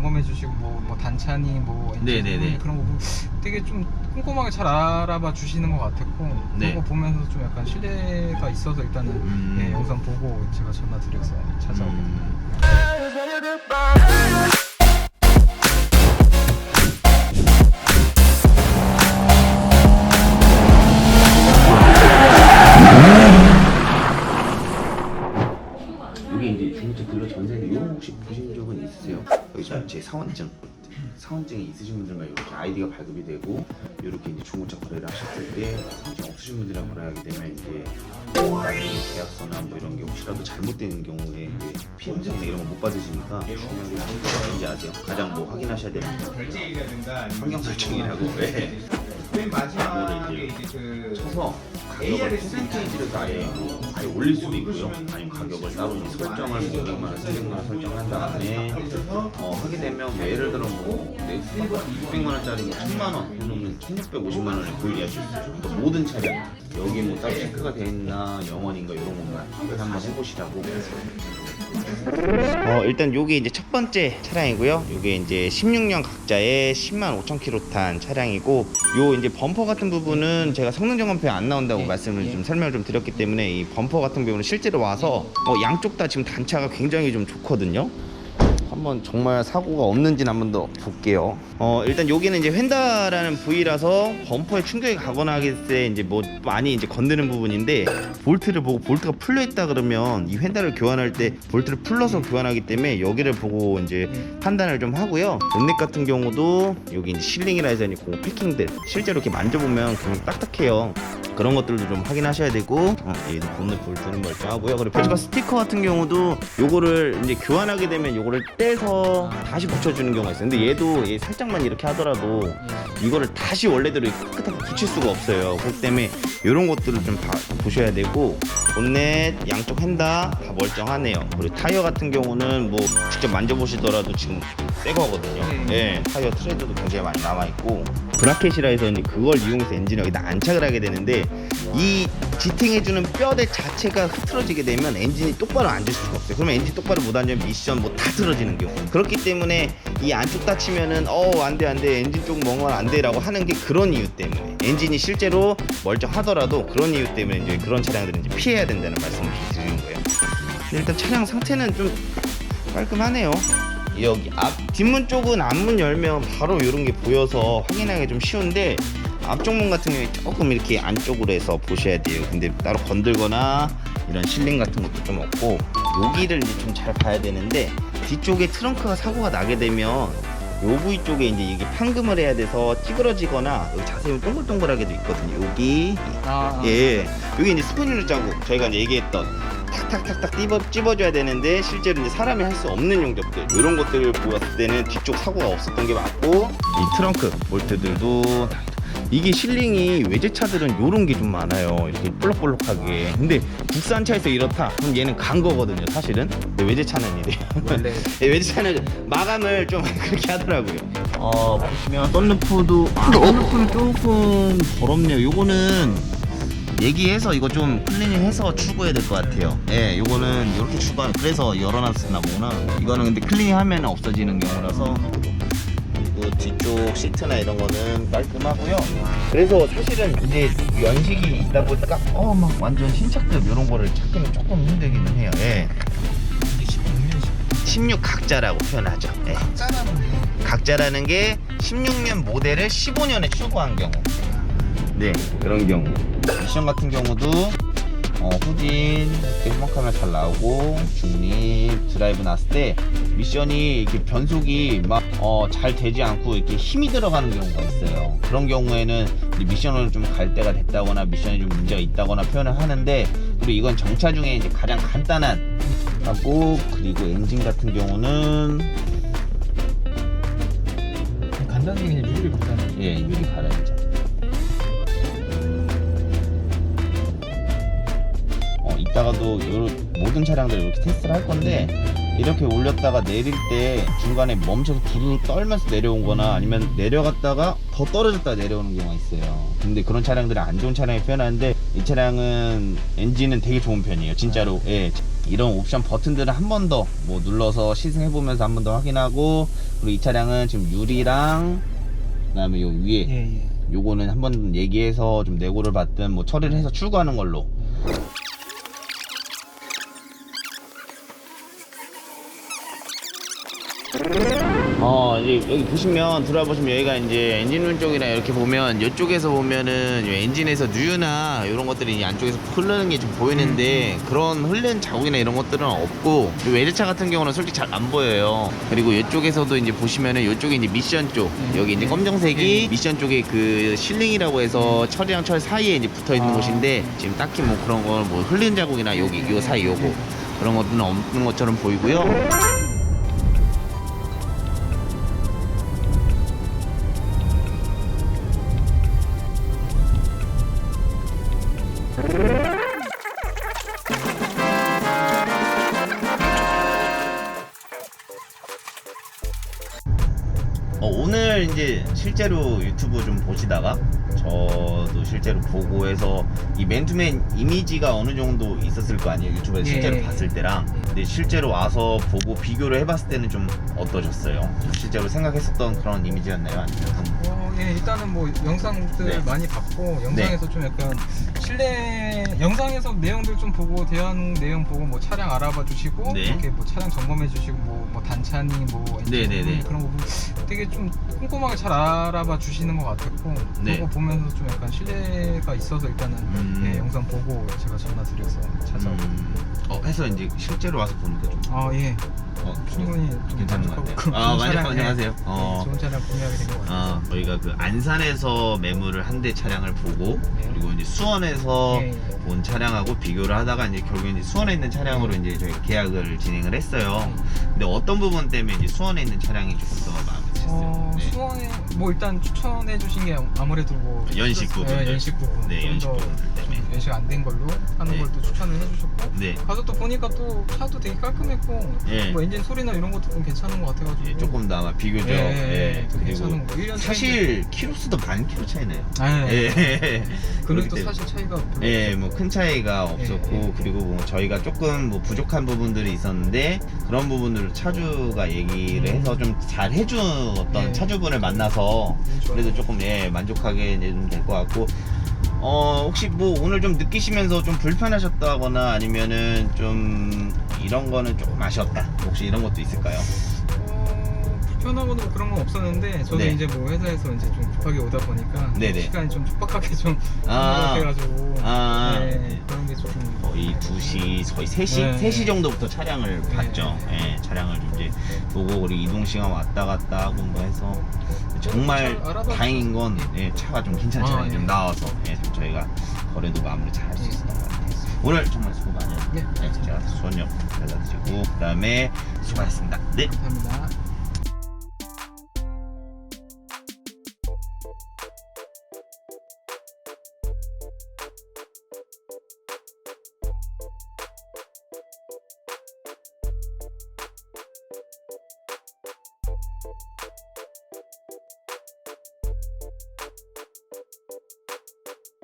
점검해 주시고 뭐 단차니 뭐 엔진 네네네. 그런 거 되게 좀 꼼꼼하게 잘 알아봐 주시는 것 같았고 네. 그거 보면서 좀 약간 신뢰가 있어서 일단은 예, 영상 보고 제가 전화 드려서 찾아오게 됩니다. 이게 이제 중고차 딜러 전세인데 이거 혹시 보신 적은 있으세요? 여기 제 사원증이 있으신 분들만 이렇게 아이디가 발급이 되고 이렇게 이제 중고차 거래를 하셨을 때 사원증 없으신 분들이랑 거래하게 되면 이제 계약서나 뭐 이런 게 혹시라도 잘못되는 경우에 이제 피해보상이나 이런 거 못 받으시니까 중요한 게 뭔지 아세요? 가장 뭐 확인하셔야 되는 거 환경 설정이라고 맨 마지막에 이제 그 쳐서 가격을 퍼센테이지를 아예 올릴 수도 있고요. 아니면 가격을 따로 설정을 500만 원, 300만 원 설정한 다음에 하게 되면 뭐 예를 들어 뭐 600만 원짜리 1000만 원 해놓으면 1650만 원에 구입할 수 있어요. 그러니까 모든 차량 여기 뭐 따로 체크가 돼 있나 영원인가 이런 것만 한번 해보시라고. 일단 요게 이제 첫 번째 차량이고요. 요게 이제 16년 각자의 10만 5천 킬로 탄 차량이고, 요 이제 범퍼 같은 부분은 제가 성능 점검표에 안 나온다고 말씀을 좀 설명을 좀 드렸기 때문에 이 범퍼 같은 경우는 실제로 와서 양쪽 다 지금 단차가 굉장히 좀 좋거든요. 한번 정말 사고가 없는지는 한번 더 볼게요. 일단 여기는 이제 휀다라는 부위라서 범퍼에 충격이 가거나 하겠을 때 이제 뭐 많이 이제 건드는 부분인데, 볼트를 보고 볼트가 풀려 있다 그러면 이 휀다를 교환할 때 볼트를 풀러서 교환하기 때문에 여기를 보고 이제 판단을 좀 하고요. 본넷 같은 경우도 여기 이제 실링이라 해서 이제 그 패킹들 실제로 이렇게 만져보면 그냥 딱딱해요. 그런 것들도 좀 확인하셔야 되고, 얘도 본넷 볼트는 멀쩡하고요. 그리고 표지판 스티커 같은 경우도 요거를 이제 교환하게 되면 요거를 떼서 다시 붙여주는 경우가 있어요. 근데 얘도 얘 살짝만 이렇게 하더라도 이거를 다시 원래대로 깨끗하게 붙일 수가 없어요. 그렇기 때문에 이런 것들을 좀 보셔야 되고, 본넷 양쪽 휀다 다 멀쩡하네요. 그리고 타이어 같은 경우는 뭐 직접 만져보시더라도 지금 새 거거든요. 네, 타이어 트레드도 굉장히 많이 남아있고, 브라켓이라 해서 이제 그걸 이용해서 엔진을 여기다 안착을 하게 되는데, 이 지탱해주는 뼈대 자체가 흐트러지게 되면 엔진이 똑바로 앉을 수가 없어요. 그러면 엔진 똑바로 못 앉으면 미션 뭐 다 틀어지는 경우. 그렇기 때문에 이 안쪽 다치면은 안돼 엔진 쪽 멍만 안돼 라고 하는 게 그런 이유 때문에, 엔진이 실제로 멀쩡하더라도 그런 이유 때문에 이제 그런 차량들은 이제 피해야 된다는 말씀을 드리는 거예요. 일단 차량 상태는 좀 깔끔하네요. 여기 뒷문 쪽은 앞문 열면 바로 이런 게 보여서 확인하기 좀 쉬운데, 앞쪽 문 같은 경우에 조금 이렇게 안쪽으로 해서 보셔야 돼요. 근데 따로 건들거나 이런 실링 같은 것도 좀 없고, 여기를 이제 좀 잘 봐야 되는데, 뒤쪽에 트렁크가 사고가 나게 되면 요 부위 쪽에 이제 이게 판금을 해야 돼서 찌그러지거나, 여기 자세히 동글동글하게도 있거든요. 여기 예, 여기 이제 스포닐러 자국, 저희가 이제 얘기했던 탁탁탁탁 찝어줘야 되는데 실제로 이제 사람이 할 수 없는 용접들, 이런 것들을 보았을 때는 뒤쪽 사고가 없었던 게 맞고, 이 트렁크 볼트들도 이게 실링이 외제차들은 요런 게 좀 많아요. 이렇게 볼록볼록하게. 근데 국산차에서 이렇다 그럼 얘는 간 거거든요, 사실은. 근데 외제차는 이래요. 네, 외제차는 마감을 좀 그렇게 하더라고요. 보시면 썬루프도 썬루프는 조금 더럽네요. 요거는 얘기해서 이거 좀 클리닝해서 출고해야 될 것 같아요. 예, 요거는 이렇게 출고하는, 그래서 열어놨었나 보구나. 이거는 근데 클리닝하면 없어지는 경우라서. 그리고 뒤쪽 시트나 이런 거는 깔끔하고요. 그래서 사실은 이제 연식이 있다 보니까 막 완전 신차급 이런 거를 찾기는 조금 힘들기는 해요. 예. 16 각자라고 표현하죠. 예. 각자라는 게 16년 모델을 15년에 출고한 경우. 네, 그런 경우. 미션 같은 경우도 후진 이렇게 후방카메라 잘 나오고, 중립 드라이브 났을 때 미션이 이렇게 변속이 막 잘 되지 않고 이렇게 힘이 들어가는 경우가 있어요. 그런 경우에는 미션을 좀 갈 때가 됐다거나 미션이 좀 문제가 있다거나 표현을 하는데, 그리고 이건 정차 중에 이제 가장 간단한 하고, 그리고 엔진 같은 경우는 간단하게 그냥 유리 갈아야죠. 예, 유리 갈아야죠. 이따가도 모든 차량들 이렇게 테스트를 할 건데, 이렇게 올렸다가 내릴 때 중간에 멈춰서 부르르 떨면서 내려온 거나 아니면 내려갔다가 더 떨어졌다가 내려오는 경우가 있어요. 근데 그런 차량들은 안 좋은 차량에 표현하는데, 이 차량은 엔진은 되게 좋은 편이에요, 진짜로. 예. 이런 옵션 버튼들을 한 번 더 뭐 눌러서 시승해 보면서 한 번 더 확인하고, 그리고 이 차량은 지금 유리랑 그다음에 요 위에 예. 요거는 한번 얘기해서 좀 내고를 받든 뭐 처리를 해서 출고하는 걸로. 이제 여기 보시면 들어와보시면 여기가 이제 엔진룸 쪽이랑 이렇게 보면 이쪽에서 보면은 요 엔진에서 누유나 이런 것들이 이제 안쪽에서 흐르는 게 좀 보이는데 그런 흐른 자국이나 이런 것들은 없고, 요 외제차 같은 경우는 솔직히 잘 안 보여요. 그리고 이쪽에서도 이제 보시면은 이쪽에 이제 미션 쪽, 여기 이제 검정색이 미션 쪽에 그 실링이라고 해서 철이랑 철 사이에 이제 붙어 있는 곳인데, 지금 딱히 뭐 그런 거 뭐 흘린 자국이나 여기 요 사이 요거 그런 것들은 없는 것처럼 보이고요. 오늘 이제 실제로 유튜브 좀 보시다가 저도 실제로 보고 해서 이 맨투맨 이미지가 어느 정도 있었을 거 아니에요, 유튜브에서 실제로 봤을 때랑. 근데 실제로 와서 보고 비교를 해봤을 때는 좀 어떠셨어요? 실제로 생각했었던 그런 이미지였나요? 아니면 예, 일단은 뭐 영상들 많이 봤고, 영상에서 좀 약간 실내 영상에서 내용들 좀 보고, 대한 내용 보고 뭐 차량 알아봐 주시고, 이렇게 뭐 차량 점검해 주시고, 뭐 단차니 뭐 엔진 그런 부분 되게 좀 꼼꼼하게 잘 알아봐 주시는 것 같았고, 그거 보면서 좀 약간 신뢰가 있어서 일단은 예, 영상 보고 제가 전화드려서 찾아오고. 해서 이제 실제로 와서 보니까 좀 예. 충분히 좀 괜찮은 것 같아요. 만족하세요? 좋은 차량 구매하게 된 것 같아요. 저희가 그 안산에서 매물을 한 대 차량을 보고, 그리고 이제 수원에서 온 차량하고 비교를 하다가 이제 결국에 이제 수원에 있는 차량으로 이제 저희 계약을 진행을 했어요. 근데 어떤 부분 때문에 이제 수원에 있는 차량이 조금 더 마음에 드셨어요? 수원에 뭐 일단 추천해 주신 게 아무래도 뭐 연식 부분, 연식 부분, 연식 부분 때문에 연식 안 된 걸로 하는 걸 또 추천을 해주셨고, 가서 또 보니까 또 차도 되게 깔끔했고, 뭐 엔진 소리나 이런 것도 좀 괜찮은 것 같아가지고 조금 더 아마 비교적 또 괜찮은 거. 1년 사실 키로수도 만 킬로 차이네요. 금액도 사실 차이가 별로 뭐 큰 차이가 없었고, 그리고 뭐 저희가 조금 뭐 부족한 부분들이 있었는데 그런 부분들을 차주가 얘기를 해서 좀 잘 해주었던 차주분을 만나서 그래도 조금 만족하게 될 것 같고, 혹시 뭐 오늘 좀 느끼시면서 좀 불편하셨다거나 아니면은 좀 이런 거는 조금 아쉬웠다, 혹시 이런 것도 있을까요? 불편하고도 그런 건 없었는데, 저도 이제 뭐 회사에서 이제 좀 급하게 오다 보니까 시간이 좀 촉박하게 좀 해가지고 그런 게 조금 거의 2시 거의 3시 3시 정도부터 차량을 봤죠. 차량을 이제 보고, 그리고 이동 시간 왔다 갔다 하고 뭐 해서 정말 다행인 건 차가 좀 괜찮잖아요. 좀 나와서 저희가 거래도 마무리 잘 할 수 있었던 것 같아요. 오늘 정말 수고 많이 했습니다. 제가 수원역 연락드리고 그다음에 수고하셨습니다. 감사합니다.